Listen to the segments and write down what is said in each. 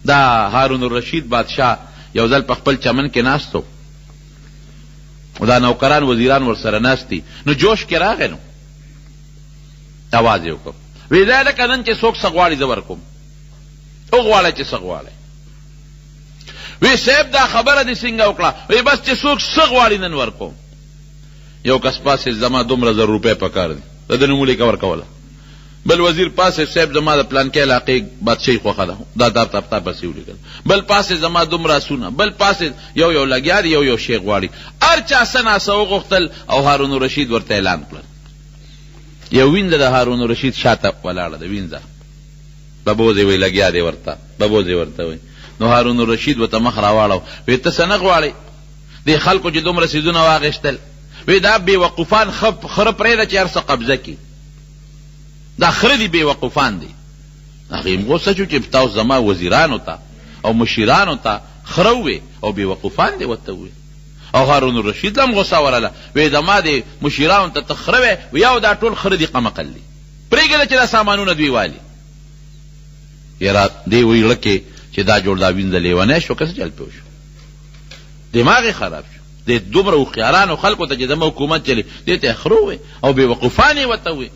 دا هارون الرشید بادشاہ یو ځل په خپل چمن کې ناستو او دا نوکران وزیران ورسره ناستی نو جوش کې راغی نو اواز یې وکړ وی دا لکه نن چې څوک څه غواړي زه ورکوم وغواړی چې څه غواړی وی صاحب دا خبره دې څنګه وکړه وی بس چې څوک څه غواړي نن ورکوم یو کس پاسې زما 2,000 روپۍ پکار دي د ده نوم لیکه ورکوله بل وزیر پاسې صاحب زما د پلانکې علاقې بادشاهي خوښه ده دا دار تفتا پسې ولیکل بل پاسې زما دومره سونه بل پاسې یو لګیا دی یو شی غواړي هر چا څه ناڅه وغوښتل او هارون الرشید ورته اعلان کړل یو وینځه د هارون الرشید شاته ولاړه ده وینځه ببوزې وی لګیا دی ورته ببوزې ورته وی نو هارون الرشید ورته مخ راواړو وی ته څه نه غواړې دې خلکو چې دومره څیزونه واخیستل وی دا بېوقوفان خره پرېږده چې هر څه قبضه کړي دا خره دي بېوقوفان دي هغې هم غوسه شو چې تاسو زما وزیرانو ته او مشیرانو ته خره ووې او بېوقوفان دي ورته ووې او هارون الرشید هم غوسه ورله وی زما د مشیرانو ته ته خره وې یا دا ټول خره دي قمقل دي پرېږده چې دا سامانونه دوی والي یاره دې ویړه کې چې دا جوړ دا وینځه لیونی شو که څه چل پې وشو دماغ یې خراب شو د دومره هوښیارانو خلکو ته چې زما حکومت چلي دې ته یې خره ووې او بېوقوفان یې ورته ووې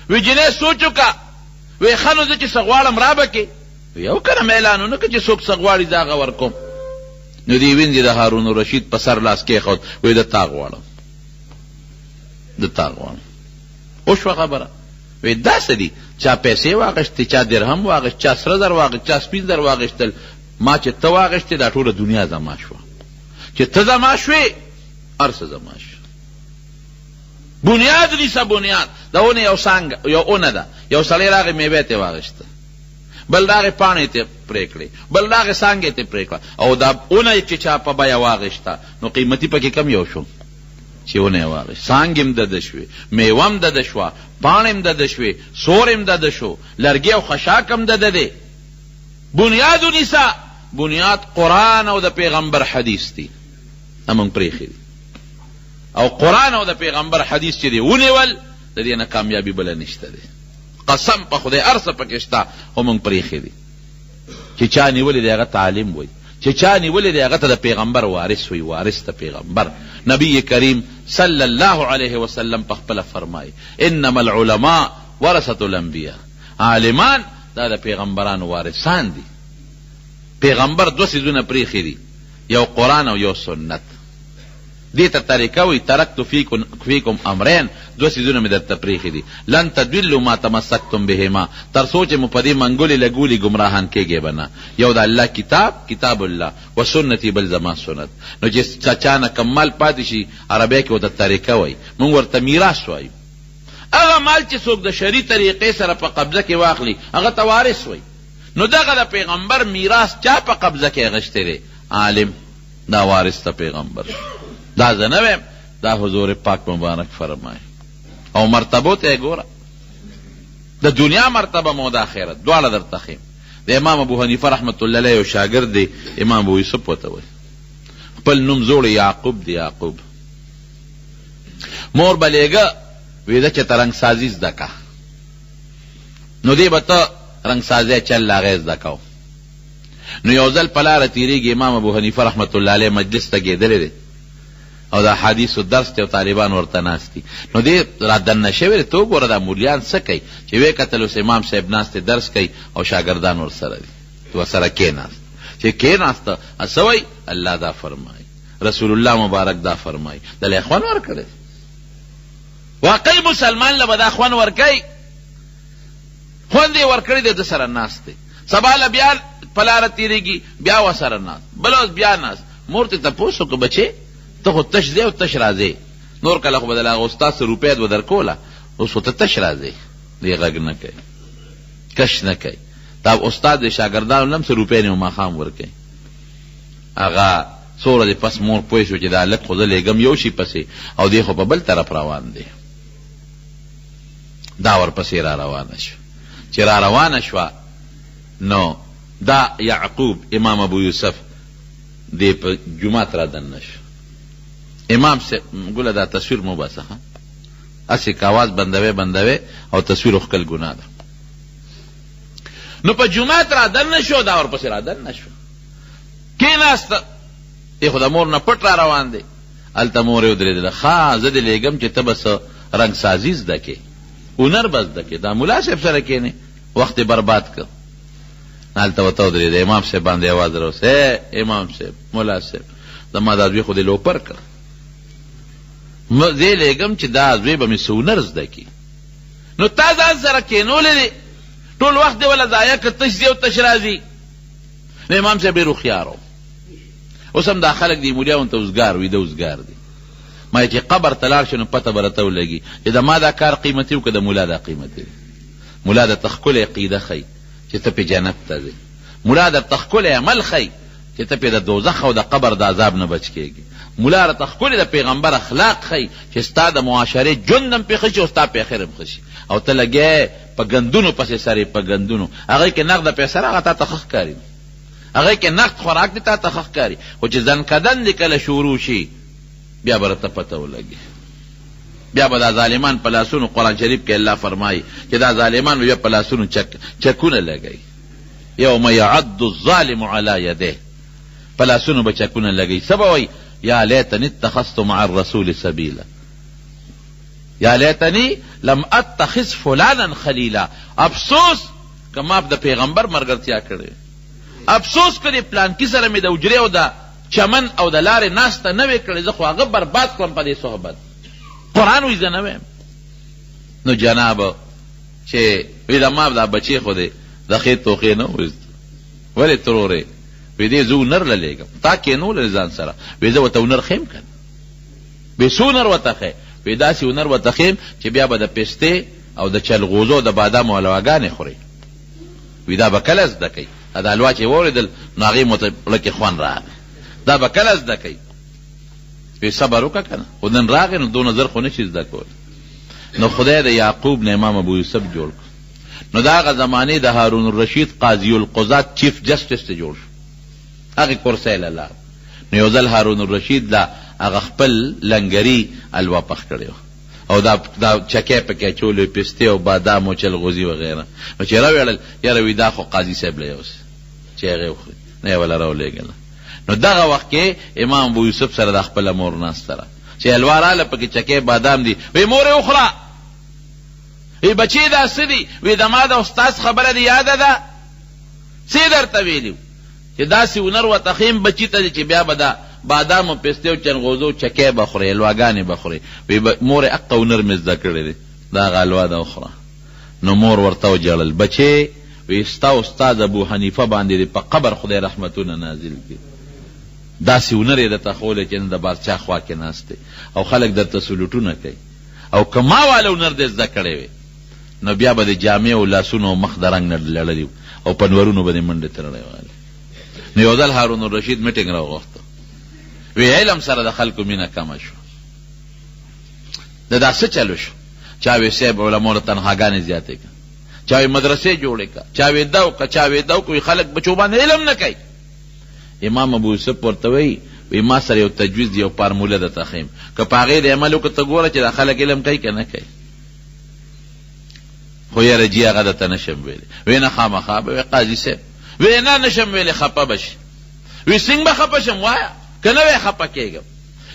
وی جنې سوچ وکړه وی ښه نو زه چې څه غواړم را به کې وی او که نه مې اعلان ونه کړه چې څوک څه غواړي زه هغه ورکوم نو دې وینځې د هارون الرشید په سر لاس کېښود وی د تا غواړم د تا غواړم وشوه خبره وی داسې دي چا پیسې واخیستې چا درهم واخیست چا سره زر واخیست چا سپین زر واخیستل ما چې ته واخیستې دا ټوله دنیا زما شوه چې ته زما شوې هر څه زما شوه بنیاد نیسه بنیاد د اونې یو اونه ده یو سړی راغی میوې ته واخیسته بل راغی پاڼې ته پرې کړې بل راغی څانګې ته پرې کړه او دا اونه چې چا په بیه واخیسته نو قیمتي پکې کم یو شو چې اونه یې واخیست څانګې هم دده شوې میوه هم دده شوه پاڼې هم دده شوې سور هم دده شو لرګي او خشاک هم دده دی بنیاد نیسه بنیاد قرآن او د پیغمبر حدیث دی امونږ پرېښي دي او قرآن او د پیغمبر حدیث چې دی ونیول د دې نه کامیابي بله نشته دی قسم په خدای هر څه پکې شته خو موږ پرېښي دي چې چا نیولې دی هغه تعلیم وایي چې چا نیولې دی هغه ته د پیغمبر وارث وایي وارث د پیغمبر نبی کریم صلی الله علیه وسلم په خپله فرمایي انما العلماء ورثة الانبیاء عالمان دا د پیغمبرانو وارثان دي پیغمبر 2 څیزونه پرېښي دي یو قرآن او یو سنت دې ته طریقه وایي ترکت فیکم امرین 2 څیزونه مې درته پرېښي دي لن تدلوا ما تمسکتم بهما تر څو چې مو په دې منګولې لګولي ګمراهان کېږئ به نه یو د الله کتاب الله و سنتي بل زما سنت نو چې چا نه کم مال پاتې شي عربی کې ورته طریقه وایي موږ ورته میراث وایو هغه مال چې څوک د شرعي طریقې سره په قبضه کې واخلي هغه ته وارث وایي نو دغه د پیغمبر میراث چا په قبضه کې اخیستی دی عالم دا وارث د پیغمبر دا زه نه ویم دا حضور پاک مبارک فرمایي او مرتبو ته یې ګوره د دنیا مرتبه مو د آخرت دواړه درته ښیم د امام ابو حنیفه رحمت الله علیه یو شاګرد دی امام ابو یوسف ورته وایي خپل نوم زوړ یعقوب دی یعقوب مور به لیږه ویده چې ته رنګسازي زده که نو دی به ته رنګسازی چل هغې زده کو نو یو ځل په لاره تېرېږي امام ابو حنیفه رحمت الله علیه مجلس ته ګېدلی دی او دا حدیثو درس دی او طالبان ورته ناست دي نو دې را دننه شوی دی ته وګوره دا مولیان څه کوي چې ویې کتل اوس امام صاحب ناست دی درس کوي او شاګردان ورسره دي ورسره کېناست چې کېناسته څه وایي الله دا فرمایي رسول الله مبارک دا فرمایي دله یې خوند ورکړی واقعي مسلمان له به دا خوند ورکوي خوند یې ورکړی دی د سره ناست دی سبا له بیا په لاره تېرېږي بیا ورسره ناست بل اوس بیا ناست مور ته تپوس وکړه بچې ته خو تش دی او تش راځې نور کله خو به د هغه استاد څه روپۍ به در کوله اوس خو ته تش راځې دی غږ نه کوي کش نه کوي دا استاد د شاګردانو نه هم څه روپۍ نه ماښام ورکوي هغه څومره د پس مور پوه شو چې دا هلک خو زه لېږم یو شي پسې او دی خو په بل طرف روان دی دا ورپسې را روانه شوه چې را روانه شوه نو دا یعقوب امام ابو یوسف دی په جومات را دننه شو امام سے ګوله دا تصویر مو باسه هسې که اواز بندوي او تصویر خکل ګناه ده نو په جومات را دن نشو، دا ورپسې را دن نشو، کېناسته، ای خو د مور نه پټ را روان دی. هلته مور یې ودرېدله، ښه زه دې لېږم چې ته به څه رنګ سازي زده کړې، هنر به زده کړې، دا ملا صاحب سره کښېنې وخت یې برباد کړ. هلته ورته ودرېده، امام صاحب باندې اواز راوست، امام صاحب، ملا صاحب، زما دا زوی خو دې لوپر کړ، زه یې لېږم چې دا زوی به مې څه هنر زده کړي. نو تا ځان سره کښېنولی دی، ټول وخت دې وله ضایع کړ، تش ځي او تش راځي. نو امام صاحب ډېر هوښیار و. اوس هم دا خلک دي مولیاوو ته اوزګار وي، ده اوزګار دی. ما چې قبر ته لاړ شي نو پته به راته ولګي چې د ما دا کار قیمتي و که د ملا دا قیمتي دی. ملا درته ښکلی عقیده ښیي چې ته پې جنت ته ځې، ملا درته ښکلی عمل ښیي چې ته پې د دوزخ او د قبر د عذاب نه بچ کېږي. ملا درته ښکلی د پیغمبر اخلاق ښیي چې ستا د معاشرې ژوند هم پې ښه شي او ستا پې اخر هم ښه شي. او ته لګیا په ګندونو پسې سر یې په ګندونو، هغې کې نقده پیسه راغله تا ته ښه ښکاري، هغې کې نقد خوراک دی تا ته ښه ښکاري، خو چې زنکدن دې کله شروع شي بیا به راته پته ولګي، بیا به دا ظالمان په لاسونو، قرآن شریف کې الله فرمایي چې دا ظالمان بیا په لاسونو چکونه لګوي، یوم یعد الظالم علی یده، په لاسونو به چکونه لګوي. څه به وایي؟ یا لیتنی اتخذت مع الرسول سبیلا، یا لیتنی لم اتخذ فلانا خلیلا، افسوس که ما د پیغمبر ملګرتیا کړې، افسوس کړې پلانکي سره مې د حجرې او د چمن او د لارې ناسته نه وې کړې، زه خو هغه برباد کړم په دې صحبت. قرآن وایي زه نه ویم. نو جناب چې وی د ما دا بچی خو دی د خې توخې نه ویست، ولې ترورې؟ وی دې زه هنر له لېږم، تا کېنولی ځان سره، وی زه ورته هنر ښیم که نه، وی څه هنر ورته ښی؟ وی داسې هنر ورته ښیم چې بیا به د پستې او د چلغوزو د بادامو حلواګانې خوري. وی دا به کله زده کوي؟ دا حلوا چې واورېدل نو هغې مو ته زړه کې خوند راغی، دا به کله زده کوي؟ وی صبر وکړه که نه، خو نن راغی نو دونه زر خو نه شي زده کولی. نو خدای د یعقوب نه امام ابو یوسف جوړ کړ. نو د هغه زمانې د هارون الرشید قاضي القضات چیف جسټس ته جوړ شو، هغې کرسی له لاړ. نو یو ځل هارون الرشید لا هغه خپل لنګري حلوا پخ کړی و او دا چکې پکې اچولی، پستې او بادام او چلغوزي وغیره. نو چې راویړل یاره وی دا خو قاضي صاحب له یوسي چې هغې وخوري، نه یې وله راولېږله. نو دغه وخت کې امام ابو یوسف سره د خپله مور ناسته ده چې حلوا راله پکې چکې بادام دي، وی مور یې وخوره، وی بچې دا څه دي؟ وی د ما د استاد خبره دې یاده ده؟ څه یې درته ویلي چې داسې هنر ورته ښیم بچي ته چې بیا به دا بادام او پستې او چنغوزو چکې به خورې، حلواګانې به خورې. وی مور یې اقه هنر مې زده کړی دی، دا هغه حلوا ده وخوره. نو مور ورته وجړل، بچې وی ستا استاد ابو حنیفه باندې په قبر خدای رحمتونه نازل کړي، داسې هنر یې درته ښولی چې نن د بادشاه خوا کې ناست دی او خلک درته سلوټونه کوي، او که ما واله هنر دې زده کړی وی نو بیا به د جامې او لاسونو او مخ د رنګ نه لړلي او په نورونو به دې منډې تړلی والی. نو یو ځل هارون الرشید میټینګ راوغوښته، وی علم سره د خلکو مینه کمه شو، دا څه چلو شو؟ چا وی صاحب علماو له تنخواګانې زیاتې کړه، چا وی مدرسې جوړې کړه، چا وی دا وکړه، چا وی دا وکړه، خلک بچو باندې علم نه کوي. امام ابو یوسف ورته وی ما سره یو تجویز دی، یو فارموله درته ښیم، که په هغې د عمل وکړه ته ګوره چې دا خلک علم کوي که نه کوي. خو یاره جي هغه درته نشم ویلی. وی نه خامخا به وی قاضي صاحب، وی نه نشم ویلی، خفه به شي. وی څنګه به خفه شم؟ وایه که نه وی خفه کېږم.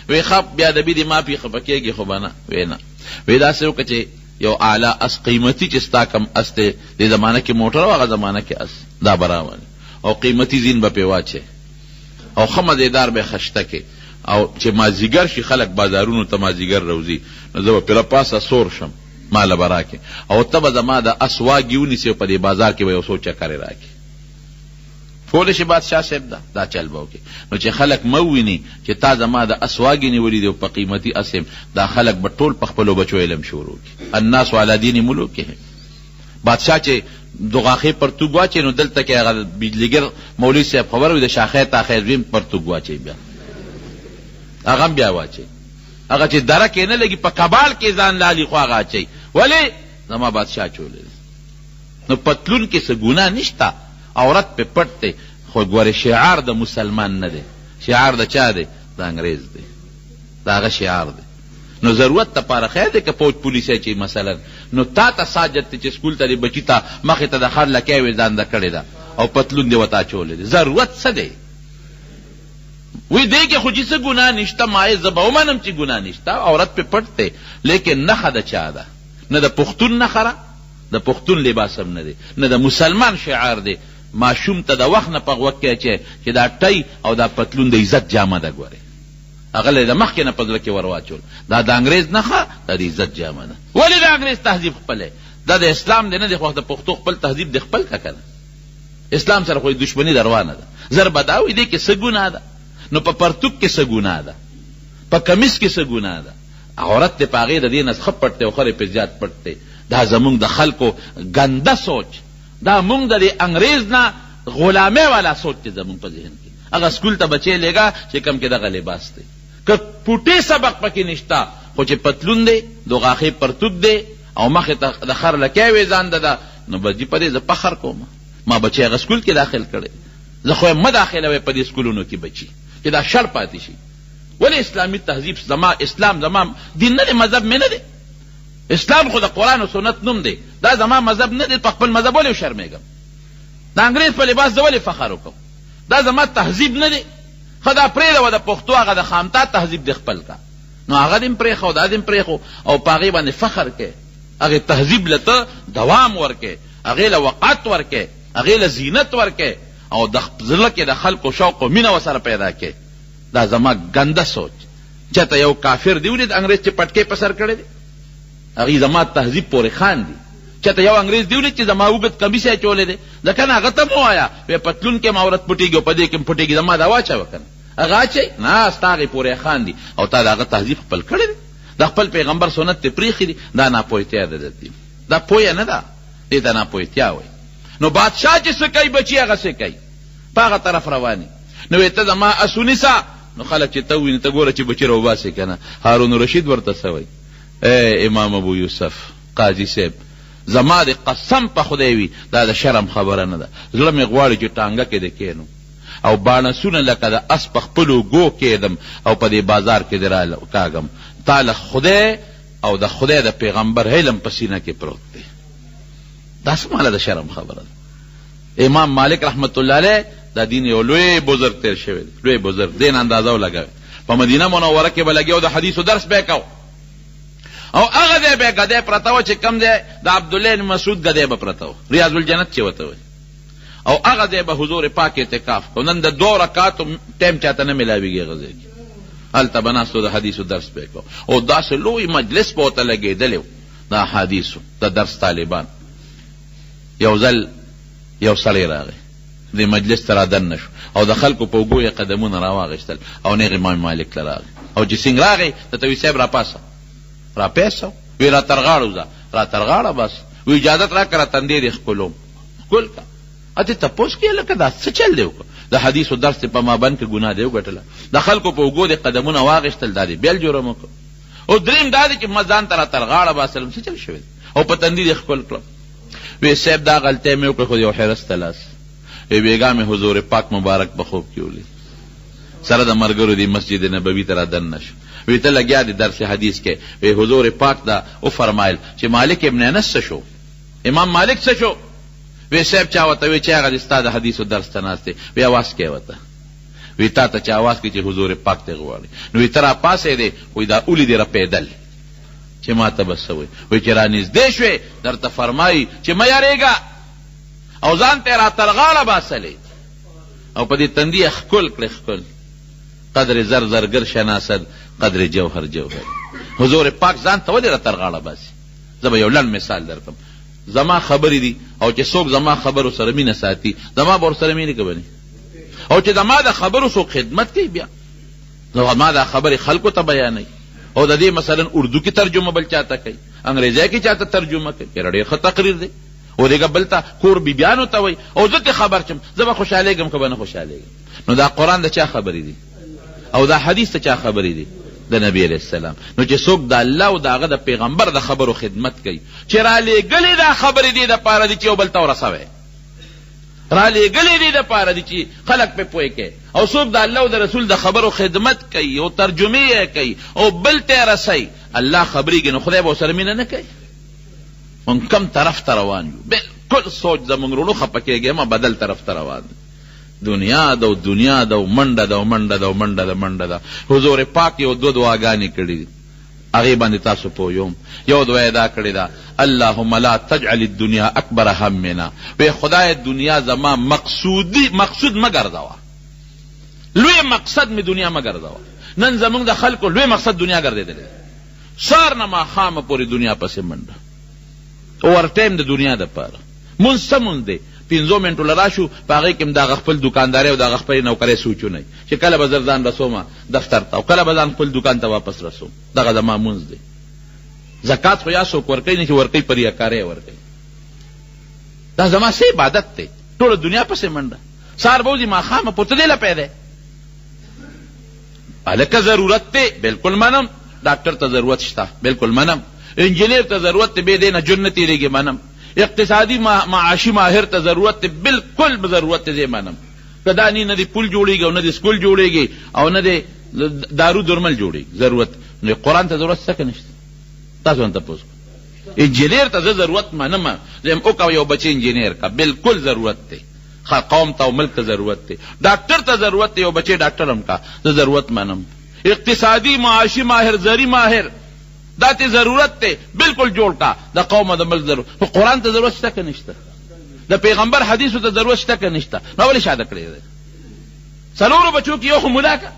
وی خب بیا د بي ما پې خفه کېږي خو به نه. وی نه، وی داسې وکړه چې یو اعلی اس قیمتي چې ستا کم اس دی، دې زمانه کې موټر او هغه زمانه کې اس دا براوالي، او قیمتي زین به پې واچې او ښه مزېدار به خشته کې، او چې مازدیګر شي خلک بازارونو ته مازدیګر روځي نو زه به پې راپاسه سور شم ماله به راکې، او ته به زما د اس واګې ونیسې او په دې بازار کې به یو څو چکرې راکې. کولی شي بادشاه صاحب دا چل به وکړي. نو چې خلک مه وویني چې تا زما د اس واګې نیولي دي او په قیمتي اس یم، دا خلک به ټول په خپلو بچو علم شروع کړي. الناس علی دین ملوکهم. بادشاه چې دغاخې پرتوګ واچوي نو دلته کې هغه بجلیګر مولوي صاحب خبر وي د شاخې تاخې دویم پرتوګ واچوي، بیا هغه هم بیا واچوي، هغه چې دره کې نه لګي په کبال کې ځان لالي خو هغه اچوي. ولې؟ زما بادشاه چولی نو پتلون کې څه ګناه نشته، عورت پې پټ دی، خو ګورې شعار د مسلمان نه دی، شعار د چا دی؟ د انګریز دی، د هغه شعار دی. نو ضرورت ته پاره خیر دی که فوج پولیس چې مثلا نو تا ته ساجت چې سکول ته د بچی ته مخې ته د خر لکۍ وې ځانده کړې ده او پتلون دې وتا چولې دی ضرورت څه دی وی دی کې خو چې څه ګناه نشته ما یې زه به ومنم چې ګناه نشته عورت پې پټ دی لیکن نښه د چا ده نه د پښتون نښه ده د پښتون لباس هم نه دی نه د مسلمان شعار دی ماشوم ته د وخت نه په غوږ کې چې دا ټی او دا پتلون د عزت جامه ده ګورې هغه له د مخکې نه په زړه کې ور واچول دا د انګریز نښه دا د عزت جامه ده ولې د انګریز تهذیب خپل دا د اسلام دی نه دی خو د پښتو خپل تهذیب د خپل که کنه اسلام سره خو دشمني روانه ده زر به دا وي دی کې څه ګناه ده نو په پرتوک کې څه ګناه ده په کمیس کې څه ګناه ده عورت دی په هغې د دې نه ښه پټ دی او خرې پې زیات پټ دی دا زمونږ د خلکو ګنده سوچ دا مونږ د دې انګریز نه غلامۍ والا سوچ دی زمونږ په ذهن کې هغه سکول ته بچی لېږه چې کم کې دغه لباس دی که پوټې سبق پکې نشته خو چې پتلون دی د غاښې پرتوک دی او مخې ته د خر لکۍ وې ځانده ده نو بجي په دې زه فخر کوم ما بچی هغه سکول کې داخل کړی زه خو یې مه داخلوئ په دې سکولونو کې بچي چې دا شر پاتې شي ولې اسلامي تهذیب زما اسلام زما دین نه دی مذهب مې نه دی اسلام خو د قرآن و سنت نوم دی دا زما مذهب نه دی په خپل مذهب ولې وشرمېږم د انګریز په لباس زه ولې فخر وکړم دا زما تهذیب نه دی ښه دا پرېږده د پښتو هغه د خامتا تهذیب دی خپل کا نو هغه دې م پرېښو دا دې م پرېښو او په هغې باندې فخر کې هغې تهذیب له ته دوام ورکې هغې له وقت ورکې هغې له زینت ورکې او د زړه کې د خلکو شوق و مینه ورسره پیدا کې دا زما ګنده سوچ چېرته یو کافر دی ولید انګریز چې پټکې په سر کړی دی هغې زما تهذیب پورې خاندي چېرته یو انګریز دی ولید چې زما اوږد کمیس یې اچولی دی ځکه نه هغه ته مه وایه وی پتلون کې م عورت پټېږي او په دې کې م پټېږي زما دا واچوه که نه هغه اچوي نه ستا هغې پورې خاندي او تا د هغه تهذیب خپل کړی دی د خپل پیغمبر سنت دې پرېښي دي دا ناپوهتیا ده د دې دا پویه نه ده دې ته ناپوهتیا وایي نو بادشاه چې څه کوي بچي هغه څه کوي په هغه طرف رواني نو ته زما اس ونیسه نو خلک چې ته وویني ته ګوره چې بچي راوباسې که نه هارون رشید ورته څه وایي ای امام ابو یوسف قاضي صاحب زما د قسم په خدای وي دا د شرم خبره نه ده زړه مې غواړي چې ټانګه کې د کینو او باڼسونه لکه د اس په خپلو ګو کېدم او په دې بازار کې دې راکاږم تا له خدای او د خدای د پیغمبر علم په سینه کې پروت دی دا څه ماله د شرم خبره ده امام مالک رحمت الله علیه دا دین یو لوی بزرګ تیر شوی دی لوی بزرګ دین اندازه ولګوي په مدینه منوره کې به لګیا د حدیثو درس به کو او هغه ځای به ګدی پرته وه چې کم دی د عبدالله بن مسعود ګدی به پرته و ریاض الجنت چې ورته وایي او هغه ځای به حضور پاک اعتکاف کو نن د 2 رکعاتو ټایم چاته نه میلاویږي هغه ځای کې هلته به ناستو د حدیثو درس به کو او داسې لوی مجلس به ورته لګېدلی و د احادیثو د درس طالبان یو ځل یو سړی راغی د مجلس ته رادننه شو او د خلکو په اوږو یې قدمونه راواغېستل او نیغ امام مالک ته راغی او چې څنګه راغی ته وی صاحب راپاسه راپیسه وی را ترغاړو ځه را ترغاړه بس وی اجازت راکړه را تندې دې ښکلوم ښکل که اته تپوس کې لکه دا څه چل دی وکړه د حدیثو درس په مابین کې ګناه دی وګټله د خلکو په اوږو دې قدمونه واغېستل دا دې بېل جرم وکړه او درېیم دا دی چې ما ځان ته را ترغاړه باسلم څه چل شوی دی او په تندي دې ښکل کړم وی صاحب دا غلطۍ مې وکړه خو د یو حرس ته لاس وی بیګا مې حضور پاک مبارک په خوب کې ولید سره د ملګرو دې مسجد نبوي ته رادننه شو وی ته لګیا دی درس حدیث کې وی حضور پاک دا وفرمایل چې مالک ابن انس څه شو امام مالک څه شو وی صاحب چا ورته وی چې هغه ستا د حدیثو درس ته ناست دی وی اواز کې ورته وی تا ته چې اواز کې چې حضور پاک ته غواړي نو وی ته راپاسېدې وی دا اولی دې رپېدل چې ما ته به څه وی وی چې رانږدې شوې درته فرمایي چې مه یارېږه او ځان ته یې را ترغاړه باسلې او په دې تندي یې ښکل کړې ښکل قدر زر زرګر شناسد قدر جوهر جوهر حضور پاک ځان ته ولې را ترغاړه باسي زه به یو لنډ مثال درکړم زما خبرې دي او چې څوک زما خبرو سره مینه ساتي زما به ورسره مینې کوي او چې زما د خبرو څوک خدمت کوي بیا زما دا خبرې خلکو ته بیانوي او د دې مثلا اردو کې ترجمه بل چاته کوي انګریزی کې چاته ترجمه کوي یاره ډېر ښه تقریر دی او دغه بل ته کور بیبیانو ته وایي او زه ته خبر شم زه به خوشحالېږم که به نه خوشحالېږم نو دا قرآن د چا خبرې دي او دا حدیث ته چا خبرې دي د نبی علیه السلام نو چې څوک د الله او د هغه د پیغمبر د خبرو خدمت کوي چې رالیږلې دا خبرې دې دپاره دي چې یو بل ته ورسوی را لېږلې دي دپاره دي چې خلک پې پوه کوي او څوک د الله او د رسول د خبرو خدمت کوي او ترجمې یې کوي او بل ته یې رسوي الله خبرېږي نو خدای به ورسره مینه نه کوي. موږ کم طرف ته روان یو بالکل سوچ زموږ وروڼو خفه کېږي ما بدل طرف ته روان دی. دنیا ده او دنیا ده او منډه ده او منډه ده او منډه ده منډه ده. حضور پاک یو دوه دعاګانې کړي دي هغې باندې تاسو پوه یم. یو دعا یې دا کړې ده اللهم لا تجعل الدنیا اکبر همنا، وی خدای دنیا زما مقصود مه ګرځوه، لوی مقصد می دنیا مه ګرځوه. نن زموږ د خلکو لوی مقصد دنیا ګرځېدلی سار نه ماښامه پورې دنیا پسې منډه اوور ټایم د دنیا دپاره. مونځ څه مونځ دی 5 منټو له راشو په هغې کې م د هغه خپل دوکاندارۍ او د هغه خپلې نوکرۍ سوچونه چې کله به زر ځان رسومه دفتر ته او کله به ځان خپل دوکان ته واپس رسوم. دغه زما مونځ دی. زکات خو یا څوک ورکوي نه چې ورکوي په ریاکارۍ ورکوي. دا زما څه عبادت دی؟ ټوله دنیا پسې منډه. سهار به وځي ماښامه پورته دی لپی دی. هلکه ضرورت دی بلکل منم. ډاکټر ته ضرورت شته بلکل منم. انجینیر ته ضرورت دی بې دی نه ژوند نه تېرېږي منم. اقتصادي معاشي ماهر ته ضرورت دی بلکل ضرورت دی زه منم. که دا نه د پل جوړېږي او نه د سکول جوړېږي او نه د دارو درمل جوړېږي ضرورت نو قرآن ته ضرورت څه که نشته؟ تاسو هم تپوس انجینیر ته زه ضرورت منم. زم وکړه یو بچی انجینیر کا بلکل ضرورت دی. قوم ته او ملک ته ضرورت دی. ډاکټر ته ضرورت دی یو بچی ډاکټر هم کا زه ضرورت منم. اقتصادي معاشي ماهر زری ماهر دا ته ضرورت دی بلکل جوړ کا د قوم د ملک ضرورت. خو قرآن ته ضرورت شته که نشته؟ د پیغمبر حدیثو ته ضرورت شته که نشته؟ نو ولې شاده کړی دی؟ څلورو بچو کې یو خو ملا کا،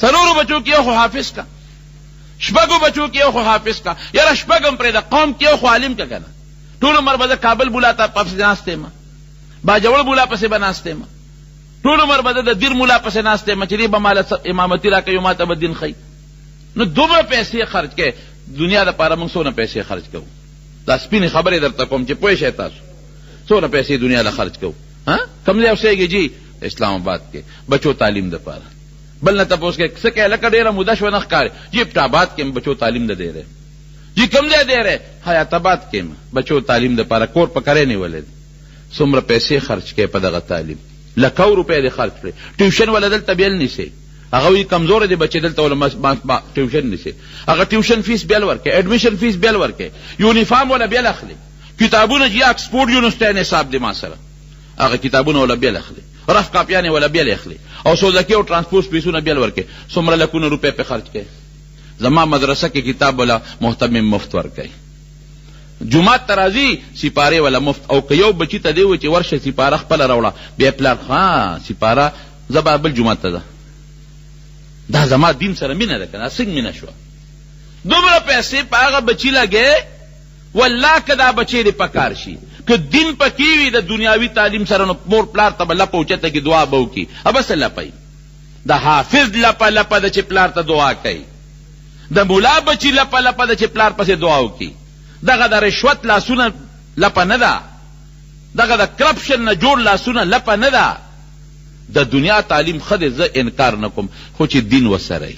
څلورو بچو کې یو خو حافظ کا، شپږو بچو کې یو خو حافظ کا. یاره شپږ هم پرېږده قوم کې یو خو عالم کا که نه. ټول عمر به زه کابل بولا ته پسې ناست یم، باجوړ بولا پسې به ناست یم، ټول عمر به زه د دیر مولا پسې ناست یم چې دی به ماله امامتي را کوي ما ته به دین ښیي. نو دومره پیسې خرج کوې دنیا دپاره موږ څونه پیسې خرج کوو؟ دا سپینې خبرې درته کوم چې پوه شئ تاسو څونه پیسې دنیا له خرج کوو. کوم ځای اوسېږي جي اسلام آباد کې بچو تعلیم دپاره. بل نه تپوس کې څه کوې لکه ډېره موده شوه نه ښکارې جي پټ آباد کې بچو تعلیم د دی رہے جي کوم ځای دی رہے حیات آباد کې بچو تعلیم دپاره کور په کرۍ نیولی دی. څومره پیسې خرج کوې په دغه تعلیم؟ لکو روپۍ دې خرج کړې. ټیوشن والا دلته بیل نیسئ هغه وایي کمزوره دی بچې دلته ولا ټیوشن نیسئ. هغه ټیوشن فیس بیل ورکوي، ایډمیشن فیس بیل ورکوي، یونیفارم والا بیل اخلي، کتابونه چې یا اکسفورډ یونیورسټۍ نصاب دی ما سره هغه کتابونه والا بیل اخلي، رف کاپیانې والا بیل اخلي او سوزکي او ترانسپورټ فیسونه بیل ورکوي. څومره لکونه روپۍ پې خرج کوي. زما مدرسه کې کتاب والا محتمم مفت ورکوي. جمعات ته راځي سپارې والا مفت. او که یو بچي ته دی وایي چې ورشه سپاره خپله راوړه بیا پلار سپاره زه به بل جومات ته ده. دا زما دین سره مینه ده که نه څنګه مینه شوه؟ دومره پیسې په هغه بچي لګې والله که دا بچی دې په کار شي که دین پکې وي د دنیاوي تعلیم سره نو مور پلار ته به لپه اوچته کې دعا به وکړي. بس لپی د حافظ لپه لپه ده چې پلار ته دعا کوي، د ملا بچي لپه لپه ده چې پلار پسې دعا وکړي. دغه د رشوت لاسونه لپه نه ده، دغه د کرپشن نه جوړ لاسونه لپه نه ده. د دنیا تعلیم ښه دی زه انکار نه کوم خو چې دین وسره وي.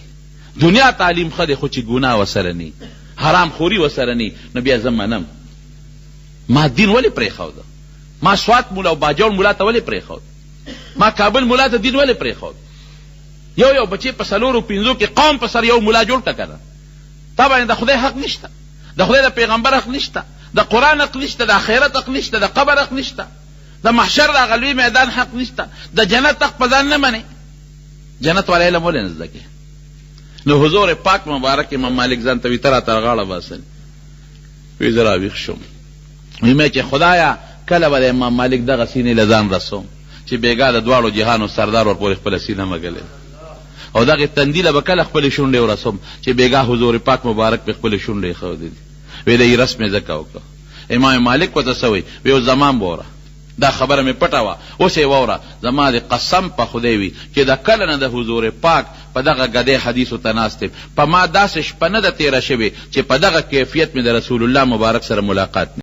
دنیا تعلیم ښه دی خو چې ګناه وسره نی، حرام خوري وسره نی، نو بیا زه منم. ما دین ولې پرېښوده؟ ما سوات مولا او باجوړ مولا ته ولې پرېښود؟ ما کابل مولا ته دین ولې پرېښود؟ یو بچی په 4 5 کې قوم په سر یو مولا جوړ که که نه؟ تا باندې د خدای حق نشته، د خدای د پیغمبر حق نشته، د قرآن حق نشته، د آخرت حق نشته، د قبر حق نشته، د محشر د هغه لوی میدان حق نشته، د جنت حق په ځان نه منې. جنت والا علم ولې نه زده کوې؟ نو حضور پاک مبارک امام مالک ځان ته وي ته راته غاړه باسل وی زه راویښ شوم وی مې چې خدایا کله به د امام مالک دغه سینې له ځان رسوم چې بېګا د دواړو جهانو سردار ورپورې خپله سینه مږلې او دغې تندي له به کله خپلې شونډې ورسوم چې بېګا حضور پاک مبارک پې خپلې شونډې ایښودې دي. وی د رسم یې ځکه وکړه. امام مالک ورته څه وایي؟ وی اوس زمان به وره دا خبره مې پټه وه اوس یې واوره زما د قسم په خدای وي چې د کله نه د حضور پاک په دغه ګدی حدیثو ته ناست یم په ما داسې شپه نه ده تېره شوې چې په دغه کیفیت مې د رسول الله مبارک سره ملاقات